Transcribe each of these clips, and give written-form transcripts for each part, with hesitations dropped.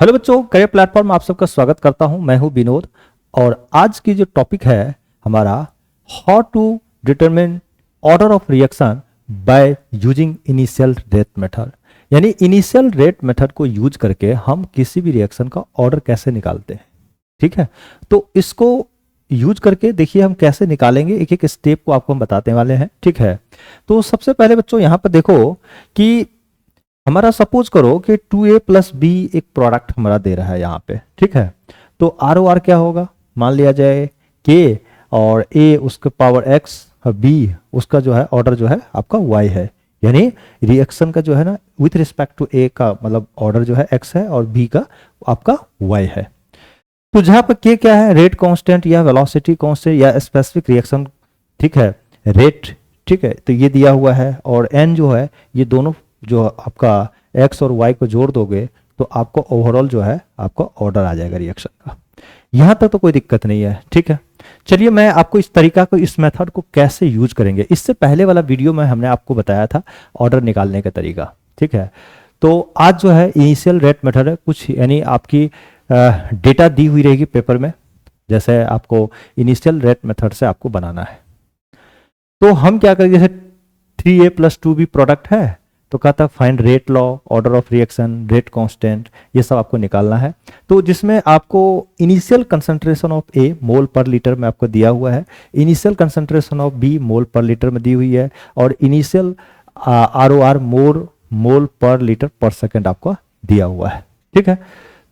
Hello बच्चों, career platform में आप सबका स्वागत करता हूं। मैं हूं विनोद और आज की जो टॉपिक है हमारा how to determine order of reaction by using initial rate method. यानी इनिशियल रेट मेथड को यूज करके हम किसी भी रिएक्शन का ऑर्डर कैसे निकालते हैं। ठीक है, तो इसको यूज करके देखिए हम कैसे निकालेंगे, एक एक स्टेप को आपको हम बताने वाले हैं। ठीक है, तो सबसे पहले बच्चों यहाँ पर देखो कि हमारा सपोज करो कि 2a प्लस बी एक प्रोडक्ट हमारा दे रहा है यहाँ पे। ठीक है, तो आर ओ आर क्या होगा, मान लिया जाए k और a उसके पावर x और b उसका जो है ऑर्डर जो है आपका y है। यानी रिएक्शन का जो है ना विथ रिस्पेक्ट टू a का मतलब ऑर्डर जो है x है और b का आपका y है। तो जहाँ पर k क्या है, रेट कांस्टेंट या वेलोसिटी कांस्टेंट या स्पेसिफिक रिएक्शन। ठीक है, रेट, ठीक है, तो ये दिया हुआ है और n जो है ये दोनों जो आपका x और y को जोड़ दोगे तो आपको ओवरऑल जो है आपका ऑर्डर आ जाएगा रिएक्शन का। यहां तक तो कोई दिक्कत नहीं है। ठीक है, चलिए मैं आपको इस तरीका को, इस मेथड को कैसे यूज करेंगे, इससे पहले वाला वीडियो में हमने आपको बताया था ऑर्डर निकालने का तरीका। ठीक है, तो आज जो है इनिशियल रेट मेथड है कुछ, यानी आपकी डेटा दी हुई रहेगी पेपर में, जैसे आपको इनिशियल रेट मेथड से आपको बनाना है। तो हम क्या करेंगे, जैसे 3a प्लस 2b प्रोडक्ट है तो कहता है find rate law, order of reaction, rate constant, ये सब आपको निकालना है। तो जिसमें आपको इनिशियल कंसंट्रेशन ऑफ ए मोल पर लीटर में आपको दिया हुआ है, इनिशियल कंसंट्रेशन ऑफ बी मोल पर लीटर में दी हुई है और इनिशियल आर ओ आर मोल पर लीटर पर सेकेंड आपको दिया हुआ है। ठीक है,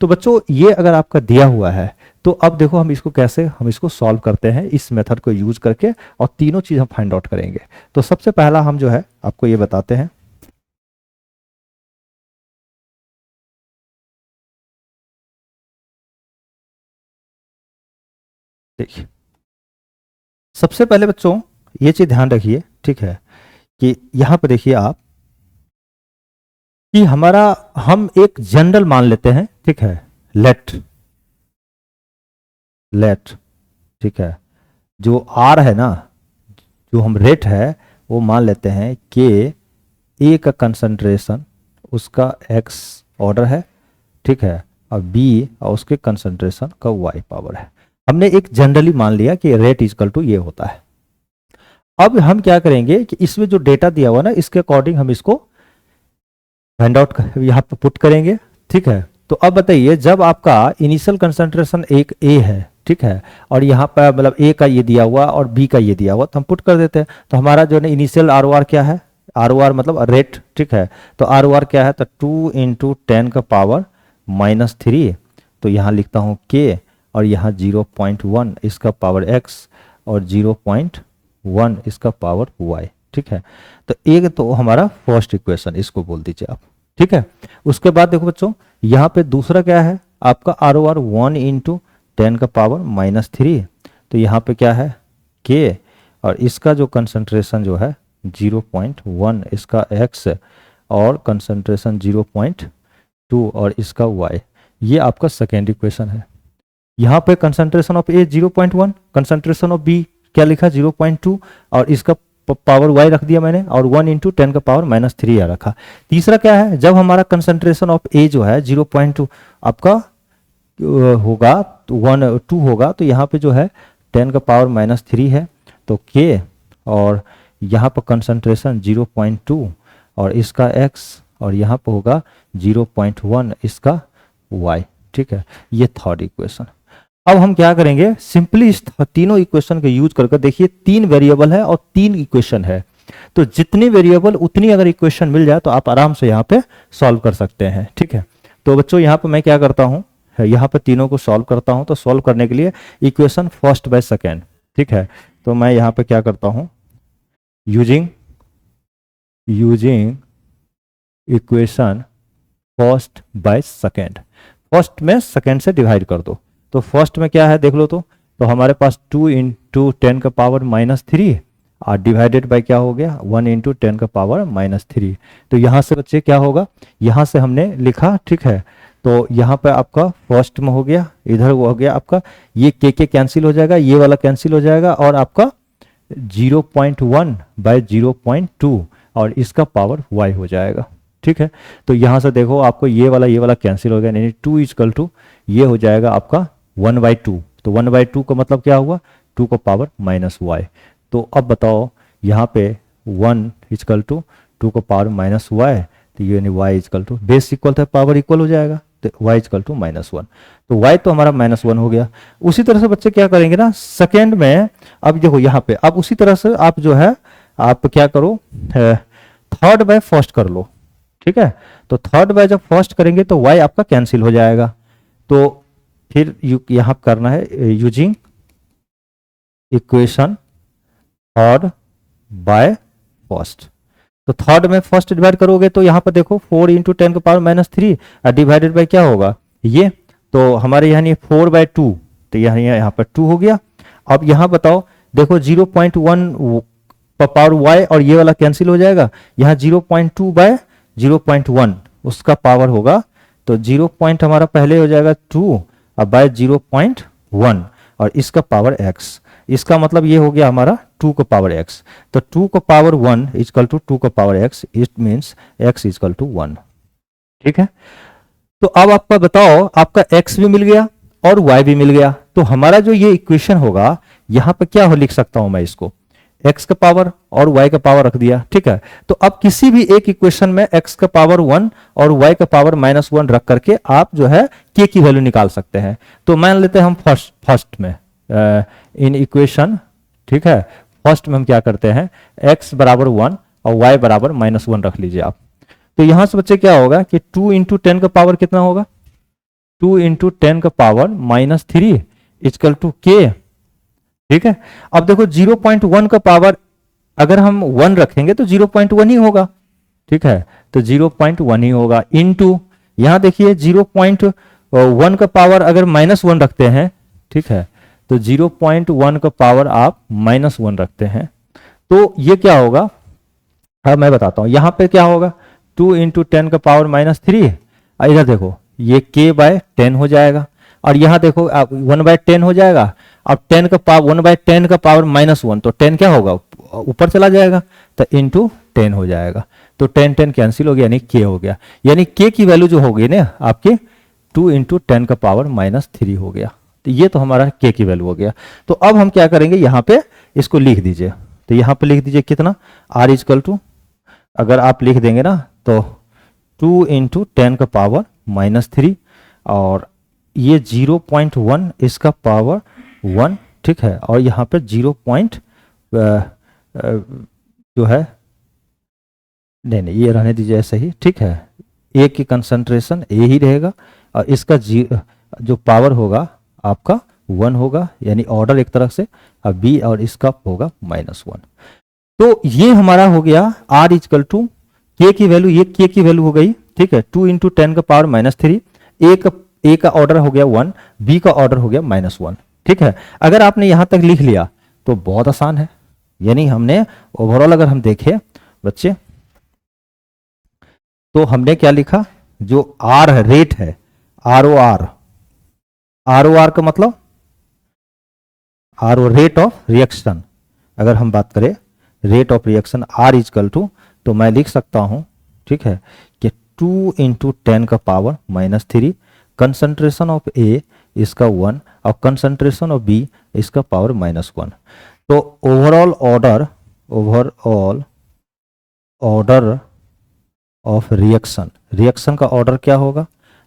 तो बच्चों ये अगर आपका दिया हुआ है तो अब देखो हम इसको कैसे सॉल्व करते हैं इस मेथड को यूज करके, और तीनों चीज हम फाइंड आउट करेंगे। तो सबसे पहला हम जो है आपको ये बताते हैं, देखिए सबसे पहले बच्चों ये चीज ध्यान रखिए। ठीक है, कि यहां पर देखिए आप कि हमारा हम एक जनरल मान लेते हैं। ठीक है, लेट, ठीक है, जो आर है ना, जो हम रेट है वो मान लेते हैं कि ए का कंसंट्रेशन उसका एक्स ऑर्डर है। ठीक है, और बी और उसके कंसंट्रेशन का वाई पावर है। हमने एक जनरली मान लिया कि रेट इजकल टू ये होता है। अब हम क्या करेंगे कि इसमें जो डेटा दिया हुआ ना इसके अकॉर्डिंग हम इसको फाइंड आउट यहाँ पे पुट करेंगे। ठीक है, तो अब बताइए जब आपका इनिशियल कंसंट्रेशन एक ए है, ठीक है, और यहाँ पर मतलब ए का ये दिया हुआ और बी का ये दिया हुआ, तो हम पुट कर देते हैं। तो हमारा जो है इनिशियल आर ओ आर क्या है, आर ओ आर मतलब रेट। ठीक है, तो आर ओ आर क्या है, तो 2 × 10 का पावर -3, तो यहाँ लिखता हूँ के और यहाँ 0.1 इसका पावर x और 0.1 इसका पावर y। ठीक है, तो एक तो हमारा फर्स्ट इक्वेशन इसको बोल दीजिए आप। ठीक है, उसके बाद देखो बच्चों यहाँ पे दूसरा क्या है आपका आर ओ आर 1 × 10 का पावर -3, तो यहाँ पे क्या है k और इसका जो कंसंट्रेशन जो है 0.1 इसका x और कंसंट्रेशन 0.2 और इसका y, ये आपका सेकेंड इक्वेशन है। यहाँ पे concentration of A 0.1, concentration of B क्या लिखा 0.2 और इसका पावर y रख दिया मैंने, और 1 × 10 का पावर -3 रखा। तीसरा क्या है, जब हमारा कंसंट्रेशन ऑफ ए जो है 0.2 आपका होगा 2 होगा, तो यहाँ पे जो है 10 का पावर -3 है, तो k और यहाँ पर कंसंट्रेशन 0.2 और इसका x और यहाँ पर होगा 0.1 इसका y। ठीक है, ये थर्ड इक्वेशन। अब हम क्या करेंगे, सिंपली इस तीनों इक्वेशन को यूज करके, देखिए 3 वेरिएबल है और 3 इक्वेशन है, तो जितनी वेरिएबल उतनी अगर इक्वेशन मिल जाए तो आप आराम से यहाँ पे सॉल्व कर सकते हैं। ठीक है, तो बच्चों यहाँ पे मैं क्या करता हूँ, यहाँ पे तीनों को सॉल्व करता हूँ। तो सॉल्व करने के लिए इक्वेशन फर्स्ट बाय सेकेंड, ठीक है, तो मैं यहाँ पे क्या करता हूँ, using equation first by second, first में सेकेंड से डिवाइड कर दो। तो फर्स्ट में क्या है देख लो, तो हमारे पास 2 × 10 का पावर -3 और डिवाइडेड बाय क्या हो गया 1 × 10 का पावर -3। तो यहाँ से बच्चे क्या होगा, यहाँ से हमने लिखा। ठीक है, तो यहाँ पे आपका फर्स्ट में हो गया, इधर वो हो गया आपका, ये के कैंसिल हो जाएगा, ये वाला कैंसिल हो जाएगा और आपका 0.1 बाय 0.2 और इसका पावर y हो जाएगा। ठीक है। तो यहाँ से देखो आपको ये वाला कैंसिल हो गया, यानी 2 इजकल टू ये हो जाएगा आपका 1/2। तो 1/2 का मतलब क्या हुआ, 2 को पावर माइनस वाई। तो अब बताओ यहाँ पे 1 इजकल टू 2 को पावर माइनस वाई, तो ये यानी Y equal to base equal था पावर इक्वल हो जाएगा, तो वाई इजकल टू -1। तो वाई तो हमारा -1 हो गया। उसी तरह से बच्चे क्या करेंगे ना सेकेंड में, अब देखो यहाँ पे अब उसी तरह से आप जो है आप क्या करो, थर्ड बाय फर्स्ट कर लो, ठीक है। तो थर्ड बाय जब फर्स्ट करेंगे तो वाई आपका कैंसिल हो जाएगा। तो फिर यहाँ करना है using equation third by first. तो थर्ड में फर्स्ट डिवाइड करोगे तो यहाँ पर देखो 4 इंटू 10 का पावर -3 डिवाइडेड बाय क्या होगा ये, तो हमारे यहाँ 4/2, तो यहाँ पर 2 हो गया। अब यहाँ बताओ देखो 0.1 पावर वाई और ये वाला कैंसिल हो जाएगा, यहाँ 0.2 बाय 0.1 उसका पावर होगा, तो 0 पॉइंट हमारा पहले हो जाएगा 2 अब बाय 0.1 और इसका पावर x, इसका मतलब ये हो गया हमारा 2 को पावर x। तो 2 को पावर 1 इजकल टू 2 को power x, it means x equal to 1, ठीक है। तो अब आपका बताओ आपका x भी मिल गया और y भी मिल गया, तो हमारा जो ये इक्वेशन होगा यहाँ पे क्या हो लिख सकता हूं मैं इसको, x का पावर और y का पावर रख दिया, ठीक है। तो अब किसी भी एक इक्वेशन में x का पावर 1 और y का पावर -1 रख करके आप जो है k की वैल्यू निकाल सकते हैं। तो मान लेते हैं हम फर्स्ट में इन इक्वेशन, ठीक है, फर्स्ट में हम क्या करते हैं x बराबर 1 और y बराबर -1 रख लीजिए आप। तो यहां से बच्चे क्या होगा कि 2 इंटू 10 का पावर कितना होगा, 2 इंटू 10 का पावर -3 इजकल टू k, ठीक है। अब देखो 0.1 का पावर अगर हम 1 रखेंगे तो 0.1 ही होगा, ठीक है, तो 0.1 ही होगा इनटू यहां देखिए 0.1 का पावर अगर -1 रखते हैं, ठीक है, तो 0.1 का पावर आप -1 रखते हैं तो ये क्या होगा, हाँ मैं बताता हूं यहां पे क्या होगा 2 इंटू 10 का पावर -3, इधर देखो ये k बाय 10 हो जाएगा और यहां देखो 1/10 हो जाएगा। अब 10 का पावर 1/10 का पावर -1 तो 10 क्या होगा ऊपर चला जाएगा तो इंटू 10 हो जाएगा, तो 10 कैंसिल हो गया यानी k हो गया, यानी k की वैल्यू जो होगी ना आपके 2 इंटू 10 का पावर -3 हो गया। तो ये तो हमारा k की वैल्यू हो गया। तो अब हम क्या करेंगे यहाँ पे इसको लिख दीजिए, तो यहाँ पे लिख दीजिए कितना r इजकल टू, अगर आप लिख देंगे ना तो 2 इंटू 10 का पावर -3 और ये 0.1 इसका पावर 1, ठीक है, और यहाँ पे 0 पॉइंट जो है नहीं ये रहने दीजिए ऐसे ही, ठीक है, ए की कंसंट्रेशन ए ही रहेगा और इसका जो पावर होगा आपका 1 होगा, यानी ऑर्डर एक तरह से, अब बी और इसका होगा -1। तो ये हमारा हो गया r इजकल टू k की वैल्यू, ये k की वैल्यू हो गई, ठीक है, 2 इंटू 10 का पावर -3, ए का ऑर्डर हो गया 1, बी का ऑर्डर हो गया -1, ठीक है। अगर आपने यहां तक लिख लिया तो बहुत आसान है, यानी हमने ओवरऑल अगर हम देखें बच्चे तो हमने क्या लिखा, जो आर है रेट है ROR, ROR का मतलब RO रेट ऑफ रिएक्शन, अगर हम बात करें rate of reaction R equal to, तो मैं लिख सकता हूं, ठीक है, कि 2 इंटू 10 का पावर -3 कंसंट्रेशन ऑफ ए इसका 1 और कंसंट्रेशन ऑफ बी इसका पावर -1। तो ओवरऑल ऑर्डर ऑफ रिएक्शन का ऑर्डर क्या होगा,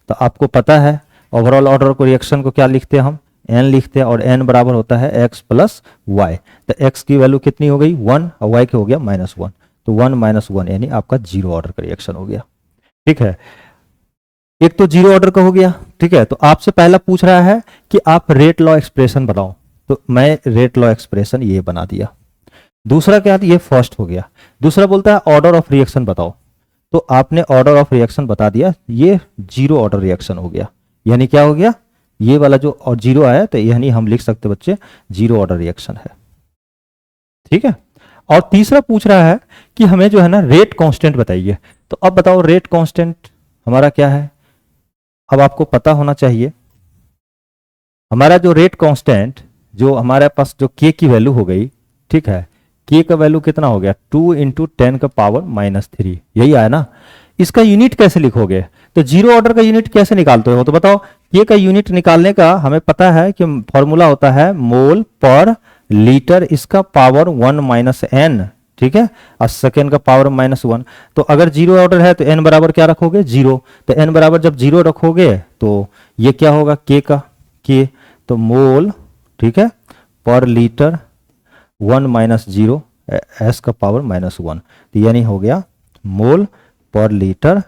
तो आपको पता है ओवरऑल ऑर्डर को रिएक्शन को क्या लिखते हैं हम n लिखते हैं और n बराबर होता है x प्लस वाई। तो x की वैल्यू कितनी हो गई 1 और y की हो गया -1, तो 1 -1 यानी आपका 0 ऑर्डर का रिएक्शन हो गया, ठीक है। एक तो 0 ऑर्डर का हो गया, ठीक है। तो आपसे पहला पूछ रहा है कि आप रेट लॉ एक्सप्रेशन बनाओ, तो मैं रेट लॉ एक्सप्रेशन ये बना दिया। दूसरा क्या, ये फर्स्ट हो गया। दूसरा बोलता है ऑर्डर ऑफ रिएक्शन बताओ, तो आपने ऑर्डर ऑफ रिएक्शन बता दिया, ये 0 ऑर्डर रिएक्शन हो गया, यानी क्या हो गया ये वाला जो और 0 आया, तो यानी हम लिख सकते बच्चे 0 ऑर्डर रिएक्शन है, ठीक है। और तीसरा पूछ रहा है कि हमें जो है ना रेट कांस्टेंट बताइए, तो अब बताओ रेट कांस्टेंट हमारा क्या है, अब आपको पता होना चाहिए हमारा जो रेट कांस्टेंट जो हमारे पास जो k की वैल्यू हो गई, ठीक है, k का वैल्यू कितना हो गया 2 इंटू 10 का पावर -3, यही आया ना, इसका यूनिट कैसे लिखोगे? तो जीरो ऑर्डर का यूनिट कैसे निकालते हो तो बताओ। के का यूनिट निकालने का हमें पता है कि फॉर्मूला होता है मोल पर लीटर, इसका पावर 1 माइनस एन, ठीक है, और सेकेंड का पावर -1। तो अगर जीरो ऑर्डर है तो एन बराबर क्या रखोगे? जीरो। तो एन बराबर जब जीरो रखोगे तो ये क्या होगा? के का के, तो मोल, ठीक है, पर लीटर 1 माइनस जीरो, एस का पावर -1, तो यानी हो गया मोल पर लीटर,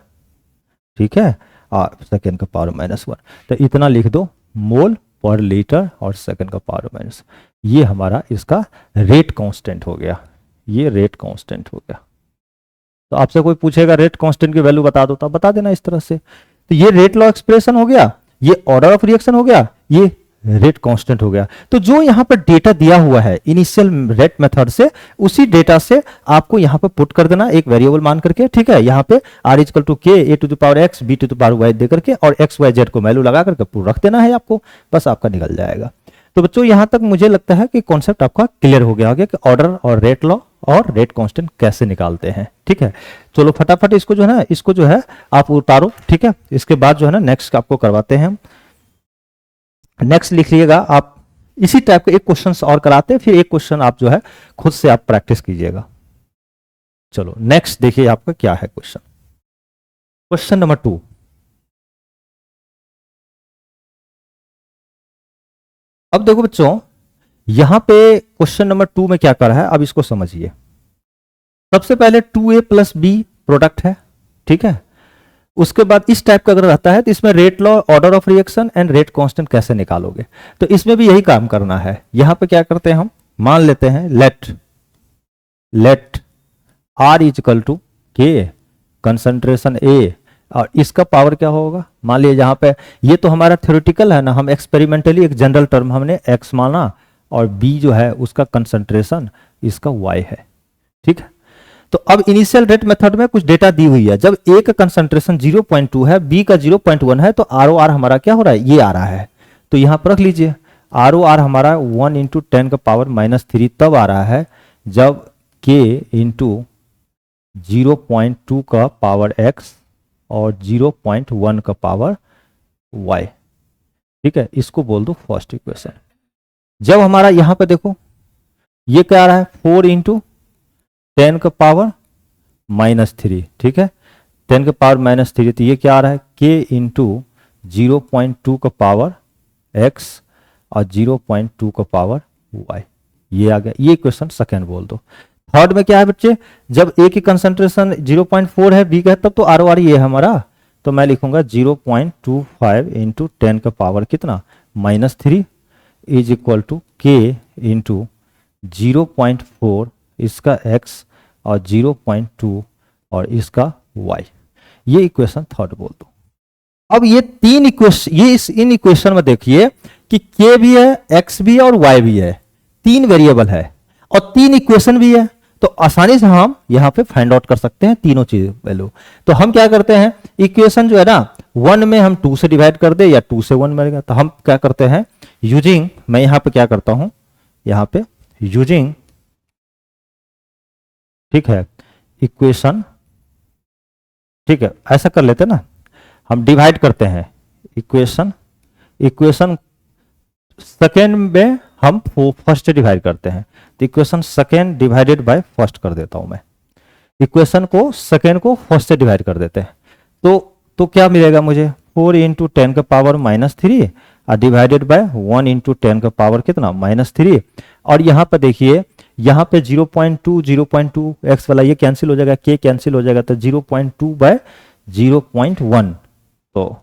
ठीक है, और सेकेंड का पावर -1। तो इतना लिख दो, मोल पर लीटर और सेकेंड का पावर माइनस। ये हमारा इसका रेट कांस्टेंट हो गया, ये रेट कांस्टेंट हो गया। तो आपसे कोई पूछेगा रेट कांस्टेंट की वैल्यू बता दो, तो आप बता देना इस तरह से। तो ये रेट लॉ एक्सप्रेशन हो गया, ये ऑर्डर ऑफ रिएक्शन हो गया, ये रेट कांस्टेंट हो गया। तो जो यहाँ पर डेटा दिया हुआ है इनिशियल रेट मेथड से, उसी डेटा से आपको यहाँ पर पुट कर देना एक वेरिएबल मान करके, ठीक है। यहाँ पे r equal to k a to the power x b to the power y दे करके और एक्स वाई जेड को वैल्यू लगा करके पूरा रख देना है आपको, बस आपका निकल जाएगा। तो बच्चों यहाँ तक मुझे लगता है कि कॉन्सेप्ट आपका क्लियर हो गया होगा कि ऑर्डर और रेट लॉ और रेट कांस्टेंट कैसे निकालते हैं, ठीक है। चलो फटाफट इसको जो है ना, इसको जो है आप उतारो, ठीक है। इसके बाद जो है ना नेक्स्ट आपको करवाते हैं। नेक्स्ट लिख लीजिएगा आप, इसी टाइप के एक क्वेश्चन और कराते हैं, फिर एक क्वेश्चन आप जो है खुद से आप प्रैक्टिस कीजिएगा। चलो नेक्स्ट देखिए आपका क्या है क्वेश्चन। Question number 2। अब देखो बच्चों, यहां पे क्वेश्चन नंबर 2 में क्या कर रहा है, अब इसको समझिए। सबसे पहले 2a प्लस बी प्रोडक्ट है, ठीक है। उसके बाद इस टाइप का अगर रहता है तो इसमें rate law, order of reaction and rate constant कैसे निकालोगे, तो इसमें भी यही काम करना है। यहां पे क्या करते हैं हम, मान लेते हैं let R is equal to K concentration A, और इसका पावर क्या होगा, मान लीजिए जहां पे ये तो हमारा थ्योरेटिकल है ना, हम एक्सपेरिमेंटली एक जनरल टर्म हमने एक्स माना, और बी जो है उसका कंसंट्रेशन इसका वाई है, ठीक है। तो अब इनिशियल रेट मेथड में कुछ डेटा दी हुई है, जब ए का कंसंट्रेशन 0.2 है, बी का 0.1 है, तो आर ओ आर हमारा क्या हो रहा है, ये आ रहा है। तो यहां पर रख लीजिए आर ओ आर हमारा 1 इंटू 10 का पावर -3 तब आ रहा है जब के इंटू 0.2 का पावर एक्स और 0.1 का पावर वाई, ठीक है। इसको बोल दो फर्स्ट इक्वेशन। जब हमारा यहां पे देखो ये क्या आ रहा है, 4 इंटू 10 का पावर -3, ठीक है, 10 का पावर -3, तो ये क्या आ रहा है, के इंटू 0.2 का पावर एक्स और 0.2 का पावर वाई, ये आ गया। ये इक्वेशन सेकेंड बोल दो। थर्ड में क्या है बच्चे, जब ए की कंसंट्रेशन 0.4 है, बी का है, तब तो आर ओ आर ये है हमारा, तो मैं लिखूंगा 0.25 इंटू 10 का पावर कितना -3 इज इक्वल टू के इंटू 0.4 इसका x और 0.2 और इसका y। ये इक्वेशन थर्ड बोल दो। अब ये तीन इक्वेशन, ये इन इक्वेशन में देखिए कि k भी है, x भी है और y भी है, तीन वेरिएबल है और तीन इक्वेशन भी है, तो आसानी से हम यहां पे फाइंड आउट कर सकते हैं तीनों चीज वैल्यू। तो हम क्या करते हैं, इक्वेशन जो है ना 1 में हम 2 से डिवाइड कर दे या 2 से 1 मिलेगा, तो हम क्या करते हैं यूजिंग, मैं यहां पे क्या करता हूं, यहां पे यूजिंग, ठीक है, इक्वेशन, ठीक है, ऐसा कर लेते ना, हम डिवाइड करते हैं इक्वेशन सेकेंड में हम फर्स्ट से डिवाइड करते हैं, तो equation second divided by first कर देता हूं मैं, इक्वेशन को सेकेंड को फर्स्ट से डिवाइड कर देते हैं। तो क्या मिलेगा मुझे, 4 इंटू 10 का पावर -3 और डिवाइडेड बाय 1 इंटू 10 का पावर कितना -3, और यहां पर देखिए यहाँ पे 0.2 x वाला ये कैंसिल हो जाएगा, k कैंसिल हो जाएगा, तो 0.2 बाय 0.1, तो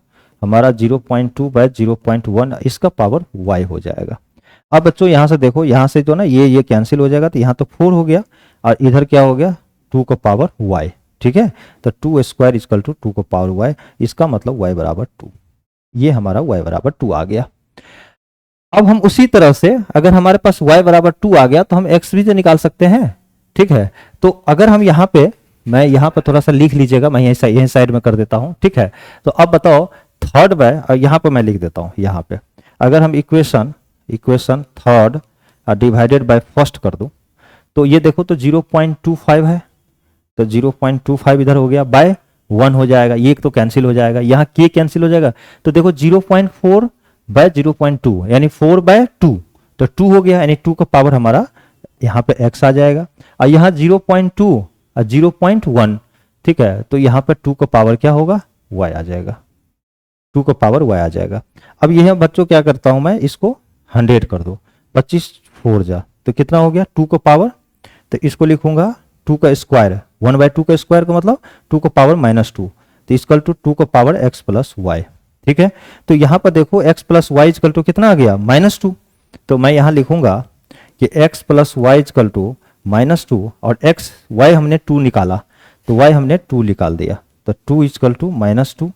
हमारा 0.2 बाय 0.1 इसका पावर y हो जाएगा। अब बच्चों यहाँ से देखो, यहाँ से जो ना ये कैंसिल हो जाएगा, तो यहाँ तो 4 हो गया और इधर क्या हो गया 2 का पावर y, ठीक है। तो 2 स्क्वायर इक्वल टू 2 का पावर y, इसका मतलब y बराबर 2, ये हमारा y बराबर 2 आ गया। अब हम उसी तरह से अगर हमारे पास y बराबर 2 आ गया तो हम x भी तो निकाल सकते हैं, ठीक है। तो अगर हम यहाँ पे, मैं यहाँ पे थोड़ा सा लिख लीजिएगा, मैं यहीं साइड में कर देता हूँ, ठीक है। तो अब बताओ थर्ड में, यहाँ पे मैं लिख देता हूँ, यहाँ पे अगर हम equation third divided by first कर दूं, तो ये देखो तो 0.25 है, तो 0.25 इधर हो गया बाय 1 हो जाएगा, ये एक तो कैंसिल हो जाएगा, यहाँ k कैंसिल हो जाएगा, तो देखो 0.4 बाय 0.2 यानी 4/2, तो 2 हो गया, यानी 2 का पावर हमारा यहाँ पे x आ जाएगा। और यहाँ 0.2 और 0.1, ठीक है, तो यहाँ पे 2 का पावर क्या होगा, y आ जाएगा, 2 का पावर y आ जाएगा। अब यह बच्चों क्या करता हूं मैं, इसको 100 कर दो, 25 4 जा, तो कितना हो गया 2 का पावर, तो इसको लिखूंगा 2 का स्क्वायर, 1/2 का स्क्वायर का मतलब 2 का पावर -2, तो इक्वल टू 2 का पावर x प्लस वाई। ठीक है, तो यहाँ पर देखो x plus Y equal to कितना आ गया, -2, तो मैं यहाँ लिखूंगा कि x plus Y equal to -2, और x y हमने 2 निकाला, तो y हमने 2 निकाल दिया, तो 2 इक्वल टू -2।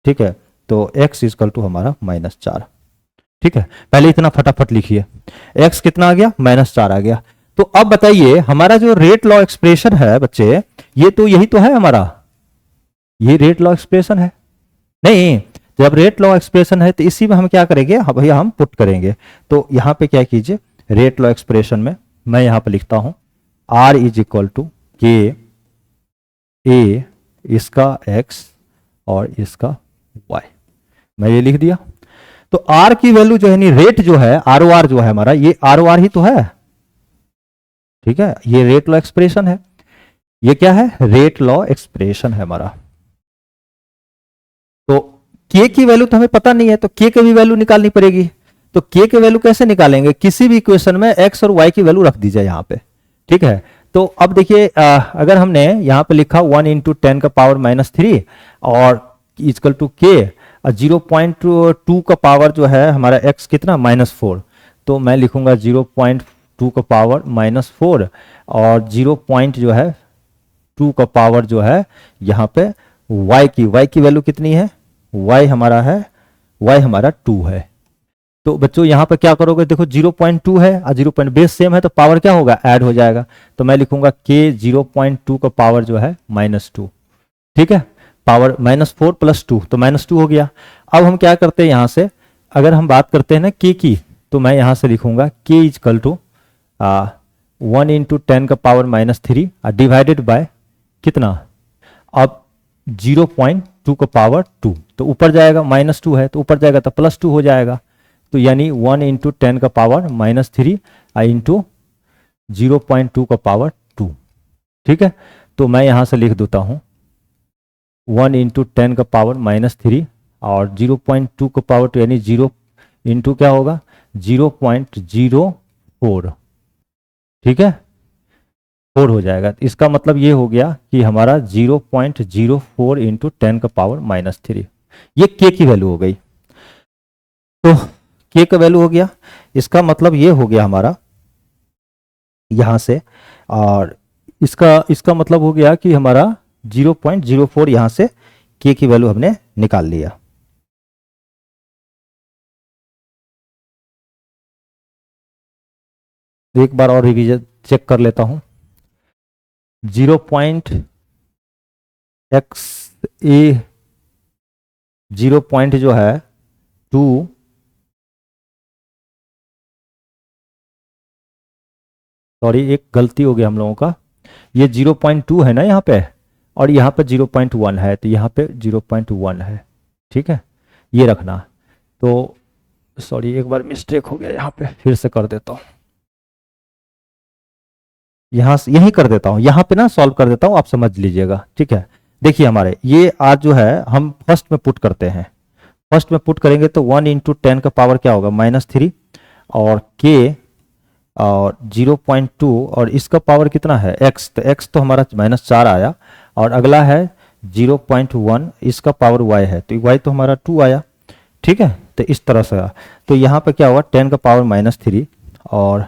ठीक है, तो x इक्वल टू हमारा -4। ठीक है, पहले इतना फटाफट लिखिए, x कितना आ गया, -4 आ गया। तो अब बताइए हमारा जो रेट लॉ एक्सप्रेशन है बच्चे, ये तो यही तो है हमारा, ये रेट लॉ एक्सप्रेशन है नहीं, जब रेट लॉ एक्सप्रेशन है तो इसी में हम क्या करेंगे, भैया हम पुट करेंगे। तो यहाँ पे क्या कीजिए, रेट लॉ एक्सप्रेशन में मैं यहाँ पे लिखता हूं r is equal to k ए इसका x और इसका y, मैं ये लिख दिया। तो r की वैल्यू जो है नहीं, रेट जो है ROR जो है हमारा, ये ROR ही तो है। ठीक है, ये रेट लॉ एक्सप्रेशन है, ये क्या है, रेट लॉ एक्सप्रेशन है हमारा। तो k की वैल्यू तो हमें पता नहीं है, तो k की भी वैल्यू निकालनी पड़ेगी। तो k की वैल्यू कैसे निकालेंगे, किसी भी इक्वेशन में x और y की वैल्यू रख दीजिए यहाँ पे। ठीक है, तो अब देखिए अगर हमने यहाँ पे लिखा 1 × 10 का पावर -3 और इक्वल टू k, 0.2 का पावर जो है हमारा x कितना -4, तो मैं लिखूंगा 0.2 का पावर -4 और 0.2 का पावर जो है यहाँ पे y की वैल्यू कितनी है, y हमारा 2 है। तो बच्चों यहाँ पे क्या करोगे, देखो 0.2 है और 0. बेस सेम है, तो पावर क्या होगा, ऐड हो जाएगा, तो मैं लिखूंगा k 0.2 का पावर जो है -2। ठीक है, पावर -4 + 2, तो -2 हो गया। अब हम क्या करते हैं, यहाँ से अगर हम बात करते हैं ना k की, तो मैं यहाँ से लिखूंगा k इक्वल टू 1 × 10 का पावर -3 डिवाइडेड बाय कितना, अब 0.2 का पावर 2, तो ऊपर जाएगा, -2 है तो ऊपर जाएगा तो +2 हो जाएगा, तो यानी 1 × 10 का पावर -3 इंटू 0.2 का पावर 2। ठीक है, तो मैं यहाँ से लिख देता हूँ 1 × 10 का पावर -3 और 0.2 का पावर 2, यानी 0 इंटू क्या होगा 0.04। ठीक है, 4 हो जाएगा, इसका मतलब ये हो गया कि हमारा 0.04 × 10 का पावर -3, ये k की वैल्यू हो गई। तो k का वैल्यू हो गया, इसका मतलब ये हो गया हमारा यहाँ से, और इसका मतलब हो गया कि हमारा 0.04 यहाँ से k की वैल्यू हमने निकाल लिया। एक बार और रिवीजन चेक कर लेता हूँ, 0.x a 0. जो है 2, सॉरी एक गलती हो गया हम लोगों का, ये 0.2 है ना यहाँ पे, और यहाँ पे 0.1 है, तो यहाँ पे 0.1 है। ठीक है, ये रखना। तो सॉरी एक बार मिस्टेक हो गया, यहाँ पे फिर से कर देता हूँ, यहाँ से यही कर देता हूँ, यहाँ पे ना सॉल्व कर देता हूँ, आप समझ लीजिएगा। ठीक है, देखिए हमारे ये आज जो है हम फर्स्ट में पुट करते हैं, फर्स्ट में पुट करेंगे तो 1 × 10 का पावर क्या होगा -3 और k और 0.2 और इसका पावर कितना है x, तो x तो हमारा -4 आया, और अगला है 0.1, इसका पावर y है, तो y तो हमारा 2 आया। ठीक है, तो इस तरह से, तो यहाँ पे क्या हुआ 10 का पावर -3, और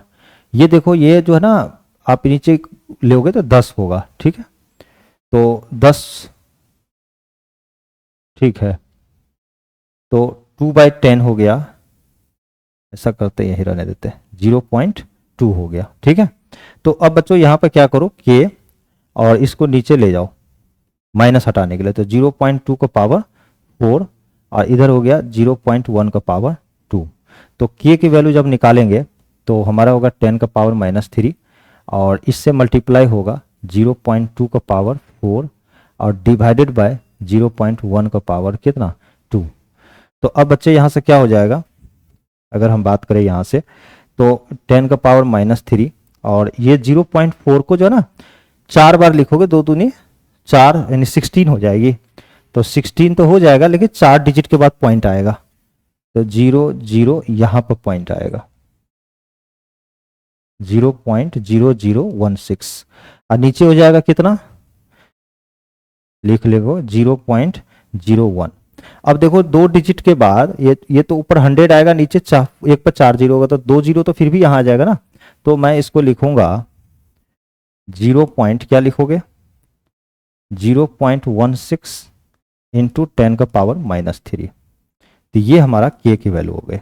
ये देखो ये जो है ना आप नीचे लोगे तो 10 होगा। ठीक है, तो 10, ठीक है, तो 2/10 हो गया, ऐसा करते यही रहने देते, 0.2 हो गया। ठीक है, तो अब बच्चों यहाँ पे क्या करो k और इसको नीचे ले जाओ माइनस हटाने के लिए, तो 0.2 का पावर 4 और इधर हो गया 0.1 का पावर 2। तो k की वैल्यू जब निकालेंगे तो हमारा होगा 10 का पावर -3 और इससे मल्टीप्लाई होगा 0.2 का पावर 4 और डिवाइडेड बाय 0.1 का पावर कितना 2। तो अब बच्चे यहाँ से क्या हो जाएगा, अगर हम बात करें यहाँ से तो 10 का पावर -3 और ये 0.4 को जो है ना 4 बार लिखोगे, 2 दूनी 4 यानी 16 हो जाएगी। तो 16 तो हो जाएगा लेकिन 4 डिजिट के बाद पॉइंट आएगा, तो 0 0 यहाँ पर पॉइंट आएगा 0.0016 और नीचे हो जाएगा कितना, लिख लेगो 0.01। अब देखो 2 डिजिट के बाद ये तो ऊपर 100 आएगा, नीचे एक पर 4 जीरो होगा, तो 2 जीरो तो फिर भी यहां आ जाएगा ना। तो मैं इसको लिखूंगा 0 पॉइंट क्या लिखोगे 0.16 इंटू 10 का पावर -3। तो ये हमारा k की वैल्यू हो गई।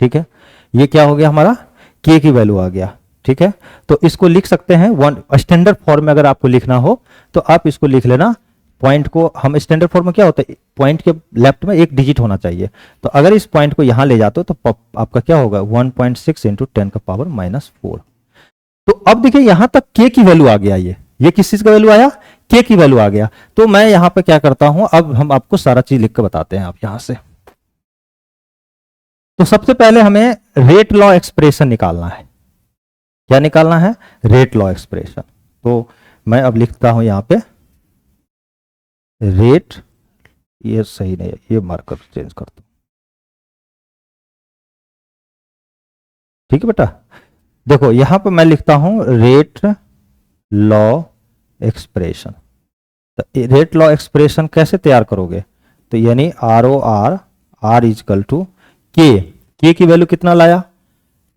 ठीक है, ये क्या हो गया हमारा k की वैल्यू आ गया। ठीक है, तो इसको लिख सकते हैं स्टैंडर्ड फॉर्म में। अगर आपको लिखना हो तो आप इसको लिख लेना। पॉइंट को हम स्टैंडर्ड फॉर्म में क्या होता है, पॉइंट के लेफ्ट में एक डिजिट होना चाहिए। तो अगर इस पॉइंट को यहां ले जाते हो तो आपका क्या होगा 1.6 इंटू 10 का पावर -4। तो अब देखिए यहां तक k की वैल्यू आ गया। ये किस चीज का वैल्यू आया, k की वैल्यू आ गया। तो मैं यहां पे क्या करता हूं, अब हम आपको सारा चीज लिख के बताते हैं। आप यहां से तो सबसे पहले हमें रेट लॉ एक्सप्रेशन निकालना है। क्या निकालना है, रेट लॉ एक्सप्रेशन। तो मैं अब लिखता हूं यहां पे रेट, ये सही नहीं है, ये मार्कर चेंज कर दो। ठीक है बेटा, देखो यहां पे मैं लिखता हूं रेट लॉ एक्सप्रेशन। तो रेट लॉ एक्सप्रेशन कैसे तैयार करोगे, तो यानी ROR R इजकल टू के की वैल्यू कितना लाया,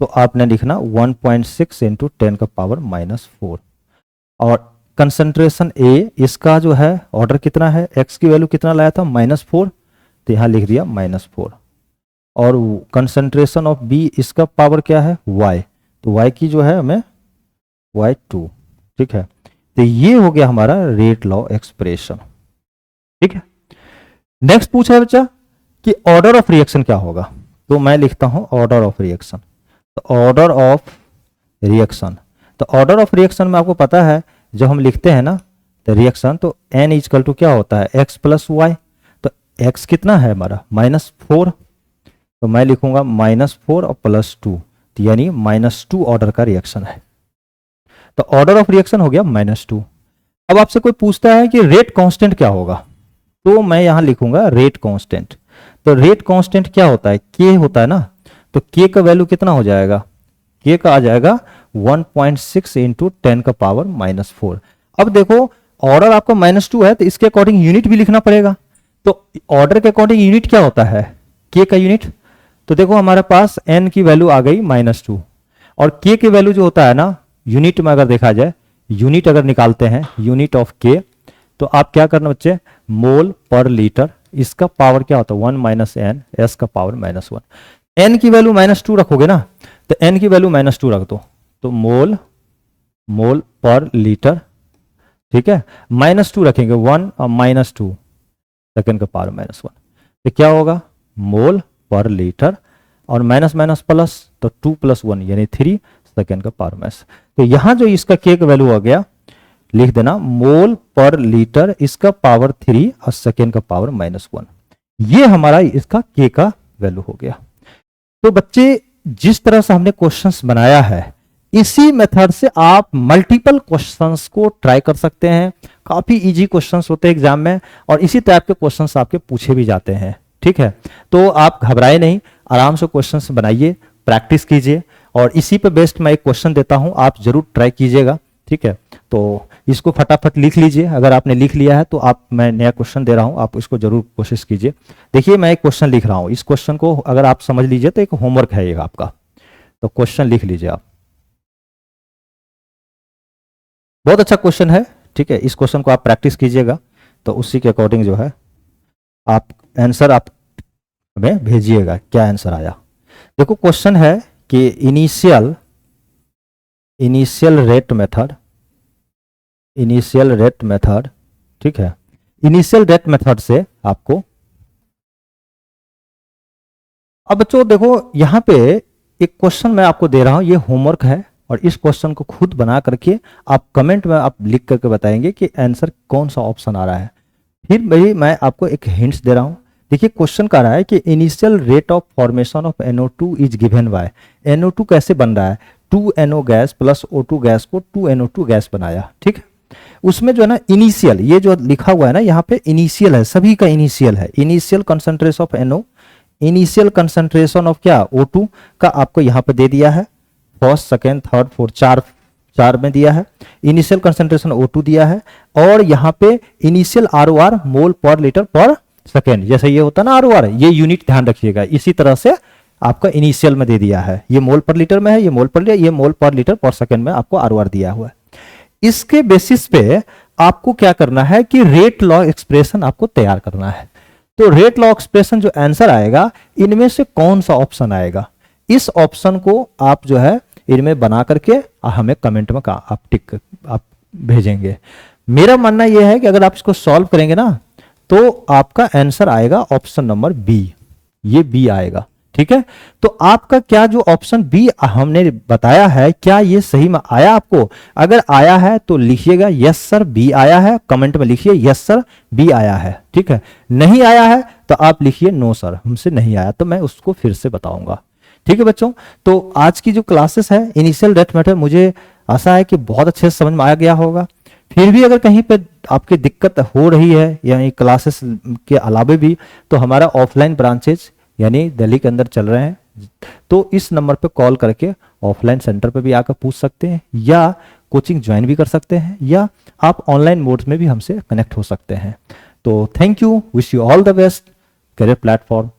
तो आपने लिखना 1.6 इंटू 10 का पावर -4। और कंसंट्रेशन A इसका जो है ऑर्डर कितना है, x की वैल्यू कितना लाया था -4, तो यहां लिख दिया -4। और कंसंट्रेशन ऑफ B इसका पावर क्या है y, तो y की जो है हमें y2। ठीक है, तो ये हो गया हमारा रेट लॉ एक्सप्रेशन। ठीक है, नेक्स्ट पूछा है बच्चा कि ऑर्डर ऑफ रिएक्शन क्या होगा। तो मैं लिखता हूं ऑर्डर ऑफ रिएक्शन। तो ऑर्डर ऑफ रिएक्शन, तो ऑर्डर ऑफ रिएक्शन में आपको पता है जब हम लिखते हैं ना तो रिएक्शन, तो n इजकल टू क्या होता है x प्लस वाई। तो x कितना है हमारा -4, तो मैं लिखूंगा -4 और +2, तो यानी -2 ऑर्डर का रिएक्शन है। तो ऑर्डर ऑफ रिएक्शन हो गया -2। अब आपसे कोई पूछता है कि रेट कांस्टेंट क्या होगा, तो मैं यहां लिखूंगा रेट कांस्टेंट। तो रेट कांस्टेंट क्या होता है, k होता है ना, तो k का वैल्यू कितना हो जाएगा, k का आ जाएगा 1.6 इंटू 10 का पावर -4। अब देखो ऑर्डर आपका -2 है तो इसके अकॉर्डिंग यूनिट भी लिखना पड़ेगा। तो ऑर्डर के अकॉर्डिंग यूनिट क्या होता है, k का यूनिट। तो देखो हमारे पास n की वैल्यू आ गई -2 और k की वैल्यू जो होता है ना यूनिट में, अगर देखा जाए यूनिट अगर निकालते हैं यूनिट ऑफ k, तो आप क्या करना बच्चे, मोल पर लीटर, इसका पावर क्या होता है 1 - n, s का पावर -1। n की वैल्यू -2 रखोगे ना, तो n की वैल्यू -2 रख दो, तो मोल पर लीटर। ठीक है, -2 रखेंगे 1 और -2 सेकेंड का पावर -1, तो क्या होगा मोल पर लीटर, और माइनस माइनस प्लस, तो 2 + 1 यानी 3 सेकेंड का पावर -। तो यहां जो इसका k का वैल्यू आ गया, लिख देना मोल पर लीटर, इसका पावर 3 और सेकेंड का पावर -1। ये हमारा इसका k का वैल्यू हो गया। तो बच्चे जिस तरह से हमने क्वेश्चंस बनाया है, इसी मेथड से आप मल्टीपल क्वेश्चंस को ट्राई कर सकते हैं। काफी इजी क्वेश्चंस होते हैं एग्जाम में, और इसी टाइप के क्वेश्चंस आपके पूछे भी जाते हैं। ठीक है, तो आप घबराए नहीं, आराम से क्वेश्चंस बनाइए, प्रैक्टिस कीजिए, और इसी पे बेस्ड मैं एक क्वेश्चन देता हूं, आप जरूर ट्राई कीजिएगा। ठीक है, तो इसको फटाफट लिख लीजिए। अगर आपने लिख लिया है तो मैं नया क्वेश्चन दे रहा हूं, आप इसको जरूर कोशिश कीजिए। देखिए मैं एक क्वेश्चन लिख रहा हूं, इस क्वेश्चन को अगर आप समझ लीजिए तो एक होमवर्क है ये आपका। तो क्वेश्चन लिख लीजिए आप, बहुत अच्छा क्वेश्चन है। ठीक है, इस क्वेश्चन को आप प्रैक्टिस कीजिएगा, तो उसी के अकॉर्डिंग जो है आप आंसर आप हमें भेजिएगा क्या आंसर आया। देखो क्वेश्चन है कि इनिशियल रेट मेथड, ठीक है, इनिशियल रेट मेथड से आपको, अब बच्चों देखो यहां पे एक क्वेश्चन मैं आपको दे रहा हूं, ये होमवर्क है। और इस क्वेश्चन को खुद बना करके आप कमेंट में आप लिख करके बताएंगे कि आंसर कौन सा ऑप्शन आ रहा है। फिर भाई मैं आपको एक हिंट्स दे रहा हूँ। देखिए क्वेश्चन का रहा है कि initial rate of formation of NO2 is given by. NO2 कैसे बन रहा है, 2NO gas plus O2 gas को 2NO2 गैस बनाया, ठीक है। उसमें जो है ना इनिशियल, ये जो लिखा हुआ है ना यहाँ पे इनिशियल है, सभी का इनिशियल है। Initial concentration of NO, initial concentration of क्या O2 का आपको यहाँ पे दे दिया है, फर्स्ट सेकेंड थर्ड फोर्थ चार में दिया है। इनिशियल कंसंट्रेशन O2 दिया है, और यहाँ पे इनिशियल ROR मोल पर लीटर पर सेकेंड, जैसे ये होता है ना ROR, ये यूनिट ध्यान रखिएगा। इसी तरह से आपका इनिशियल में दे दिया है, ये मोल पर लीटर में है, ये मोल पर लीटर, ये मोल पर लीटर पर सेकेंड में आपको ROR दिया हुआ है। इसके बेसिस पे आपको क्या करना है कि रेट लॉ एक्सप्रेशन आपको तैयार करना है। तो रेट लॉ एक्सप्रेशन जो आंसर आएगा, इनमें से कौन सा ऑप्शन आएगा, इस ऑप्शन को आप जो है इनमें बना करके हमें कमेंट में आप भेजेंगे। मेरा मानना यह है कि अगर आप इसको सॉल्व करेंगे ना तो आपका आंसर आएगा ऑप्शन नंबर बी, ये बी आएगा, ठीक है। तो आपका क्या जो ऑप्शन बी हमने बताया है, क्या ये सही में आया आपको? अगर आया है तो लिखिएगा यस सर बी आया है, कमेंट में लिखिए यस सर बी आया है, ठीक है। नहीं आया है तो आप लिखिए नो सर हमसे नहीं आया, तो मैं उसको फिर से बताऊंगा, ठीक है बच्चों। तो आज की जो क्लासेस है इनिशियल रेट मेथड, मुझे आशा है कि बहुत अच्छे से समझ में आ गया होगा। फिर भी अगर कहीं पे आपकी दिक्कत हो रही है यानी क्लासेस के अलावे भी, तो हमारा ऑफलाइन ब्रांचेज यानी दिल्ली के अंदर चल रहे हैं, तो इस नंबर पे कॉल करके ऑफलाइन सेंटर पे भी आकर पूछ सकते हैं, या कोचिंग ज्वाइन भी कर सकते हैं, या आप ऑनलाइन मोड्स में भी हमसे कनेक्ट हो सकते हैं। तो thank you, wish you all the best, career platform